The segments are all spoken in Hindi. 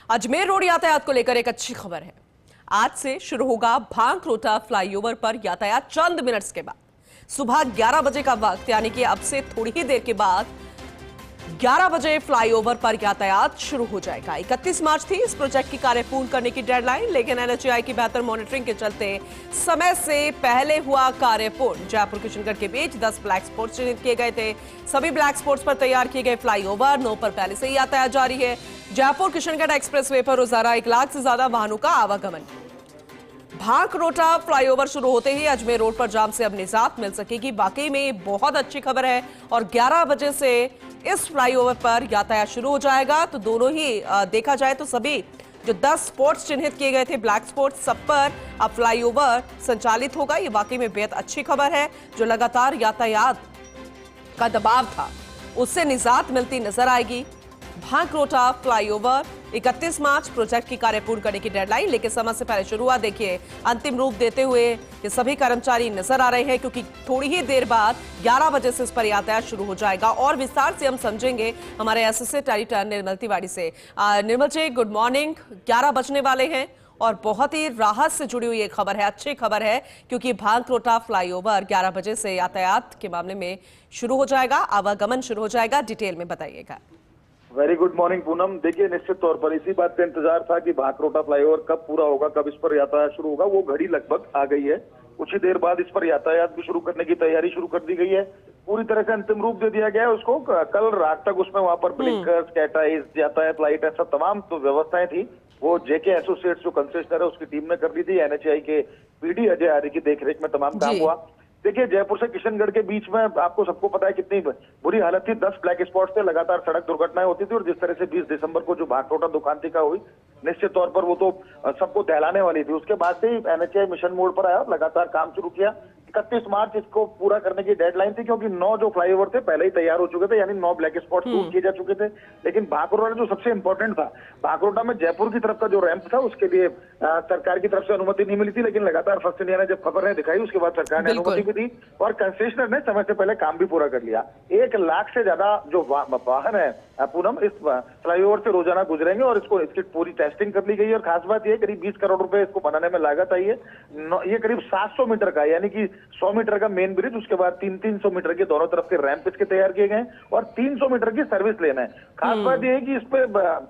अजमेर रोड यातायात को लेकर एक अच्छी खबर है। आज से शुरू होगा भांकरोटा फ्लाईओवर पर यातायात चंद मिनट्स के बाद। सुबह 11 बजे का वक्त, यानी कि अब से थोड़ी ही देर के बाद 11 बजे फ्लाईओवर पर यातायात शुरू हो जाएगा। 31 मार्च थी इस प्रोजेक्ट की कार्य पूर्ण करने की डेडलाइन, लेकिन एनएचएआई की बेहतर मॉनिटरिंग के चलते समय से पहले हुआ कार्य पूर्ण। जयपुर किशनगढ़ के बीच 10 ब्लैक स्पॉट्स चिन्हित किए गए थे। सभी ब्लैक स्पॉट्स पर तैयार किए गए फ्लाईओवर 9 पर पहले से ही यातायात जारी है। जयपुर किशनगढ़ एक्सप्रेसवे पर रोजाना 1 लाख से ज्यादा वाहनों का आवागमन। भांकरोटा फ्लाईओवर शुरू होते ही अजमेर रोड पर जाम से अब निजात मिल सकेगी। वाकई में बहुत अच्छी खबर है और 11 बजे से इस फ्लाईओवर पर यातायात शुरू हो जाएगा। तो दोनों ही देखा जाए तो सभी जो 10 स्पॉट्स चिन्हित किए गए थे, ब्लैक स्पॉट्स, सब पर अब फ्लाईओवर संचालित होगा। ये वाकई में बेहद अच्छी खबर है। जो लगातार यातायात का दबाव था उससे निजात मिलती नजर आएगी। भांकरोटा फ्लाईओवर 31 मार्च प्रोजेक्ट की कार्य पूर्ण करने की डेडलाइन, लेकिन समय से पहले शुरुआत देखिए अंतिम रूप देते हुए ये सभी कर्मचारी नजर आ रहे हैं, क्योंकि थोड़ी ही देर बाद 11 बजे से इस पर यातायात शुरू हो जाएगा। और विस्तार से हम समझेंगे हमारे एसोसिएट एडिटर निर्मल तिवारी से। निर्मल जी, गुड मॉर्निंग। 11 बजने वाले हैं और बहुत ही राहत से जुड़ी हुई ये खबर है, अच्छी खबर है, क्योंकि भांकरोटा फ्लाईओवर 11 बजे से यातायात के मामले में शुरू हो जाएगा, आवागमन शुरू हो जाएगा। डिटेल में बताइएगा। Very good morning Poonam. देखिए, निश्चित तौर पर इसी बात का इंतजार था कि भांकरोटा फ्लाईओवर कब पूरा होगा, कब इस पर यातायात शुरू होगा। वो घड़ी लगभग आ गई है। कुछ ही देर बाद इस पर यातायात भी शुरू करने की तैयारी शुरू कर दी गई है। पूरी तरह से अंतिम रूप दे दिया गया है उसको। कल रात तक उसमें वहां पर ब्लिंकर्स, कैटाइज, यातायात लाइट, ऐसा तमाम तो व्यवस्थाएं थी। वो जेके एसोसिएट्स जो कंसेशनर है उसकी टीम ने कर दी थी। एनएचएआई के पीडी अजय आर्य की देखरेख में तमाम काम हुआ। देखिए, जयपुर से किशनगढ़ के बीच में आपको सबको पता है कितनी बुरी हालत थी। 10 ब्लैक स्पॉट्स थे, लगातार सड़क दुर्घटनाएं होती थी। और जिस तरह से 20 दिसंबर को जो भांकरोटा दुखांतिका हुई, निश्चित तौर पर वो तो सबको दहलाने वाली थी। उसके बाद से ही एनएचएआई मिशन मोड पर आया और लगातार काम शुरू किया। 31 मार्च इसको पूरा करने की डेडलाइन थी, क्योंकि 9 जो फ्लाईओवर थे पहले ही तैयार हो चुके थे, यानी 9 ब्लैक स्पॉट दूर किए जा चुके थे। लेकिन भांकरोटा जो सबसे इंपॉर्टेंट था, भांकरोटा में जयपुर की तरफ का जो रैंप था उसके लिए सरकार की तरफ से अनुमति नहीं मिली थी। लेकिन लगातार फर्स्ट इंडिया ने जब खबर दिखाई, उसके बाद सरकार ने अनुमति भी दी और कंसेशनर ने समय से पहले काम भी पूरा कर लिया। 1 लाख से ज्यादा जो वाहन है पूनम इस फ्लाईओवर से रोजाना गुजरेंगे और इसकी पूरी टेस्टिंग कर ली गई है। और खास बात यह, करीब 20 करोड़ रुपए इसको बनाने में लागत आई है। ये करीब 700 मीटर का, यानी कि 100 मीटर का मेन ब्रिज, उसके बाद 300 मीटर के दोनों तरफ के रैंप इसके तैयार किए गए और 300 मीटर की सर्विस लेन है। खास बात यह है कि इस पे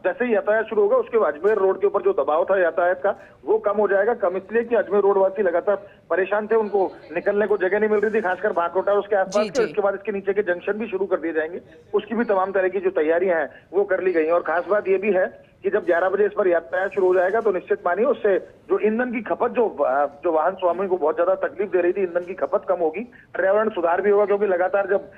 जैसे ही यातायात शुरू होगा, उसके अजमेर रोड के ऊपर जो दबाव था यातायात का, वो कम हो जाएगा। कम इसलिए कि अजमेर रोड वासी लगातार परेशान थे, उनको निकलने को जगह नहीं मिल रही थी, खासकर भांकरोटा और उसके आसपास के। इसके बाद इसके नीचे के जंक्शन भी शुरू कर दिए जाएंगे, उसकी भी तमाम तरह की जो तैयारियां हैं वो कर ली गई। और खास बात यह भी है कि जब 11 बजे इस पर यातायात शुरू हो जाएगा तो निश्चित मानिए उससे जो ईंधन की खपत, जो वाहन स्वामी को बहुत ज्यादा तकलीफ दे रही थी, ईंधन की खपत कम होगी, पर्यावरण सुधार भी होगा। क्योंकि लगातार जब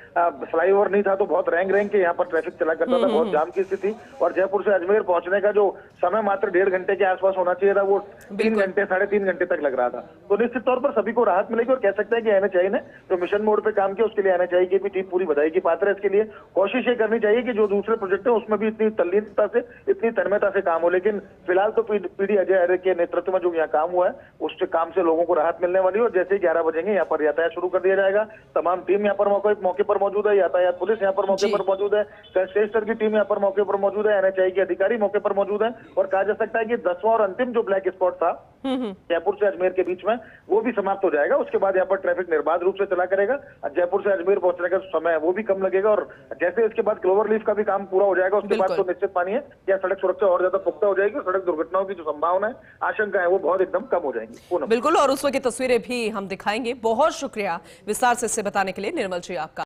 फ्लाईओवर नहीं था तो बहुत रेंग के यहाँ पर ट्रैफिक चला करता था, बहुत जाम की स्थिति। और जयपुर से अजमेर पहुंचने का जो समय मात्र 1.5 घंटे के आसपास होना चाहिए था, वो 3 घंटे, 3.5 घंटे तक लग रहा था। तो निश्चित तौर पर सभी को राहत मिलेगी। और कह सकते हैं कि एनएचएआई ने जो मिशन मोड पे काम किया, उसके लिए एनएचएआई की भी टीम पूरी बधाई की पात्र है। इसके लिए कोशिश ये करनी चाहिए कि जो दूसरे प्रोजेक्ट है उसमें भी इतनी तल्लीनता से, इतनी तन्मयता से काम हो। लेकिन फिलहाल तो पीडी अजय आर्य के नेतृत्व में जो यहाँ काम हुआ है, उसके काम से लोगों को राहत मिलने वाली है। और जैसे ही 11 बजेंगे यहाँ पर यातायात शुरू कर दिया जाएगा। तमाम टीम यहाँ पर मौके पर मौजूद है, यातायात पुलिस यहाँ पर मौके पर मौजूद है, कंसेशनर की टीम यहाँ पर मौके पर मौजूद है, एनएचएआई के अधिकारी मौके पर मौजूद है। और कहा जा सकता है कि 10वां और अंतिम जो ब्लैक स्पॉट था जयपुर से अजमेर के बीच में, वो भी समाप्त हो जाएगा। उसके बाद यहाँ पर ट्रैफिक निर्बाध रूप से चला करेगा। जयपुर से अजमेर पहुंचने का समय वो भी कम लगेगा। और जैसे इसके बाद क्लोवर लीफ का भी काम पूरा हो जाएगा, उसके बाद तो निश्चित मानिए कि सड़क सुरक्षा और ज्यादा पुख्ता हो जाएगी। सड़क दुर्घटनाओं की जो संभावना है, आशंका है, वो बहुत एकदम कम हो जाएंगी। बिल्कुल, और उस वक्त की तस्वीरें भी हम दिखाएंगे। बहुत शुक्रिया विस्तार से इसे बताने के लिए निर्मल जी आपका।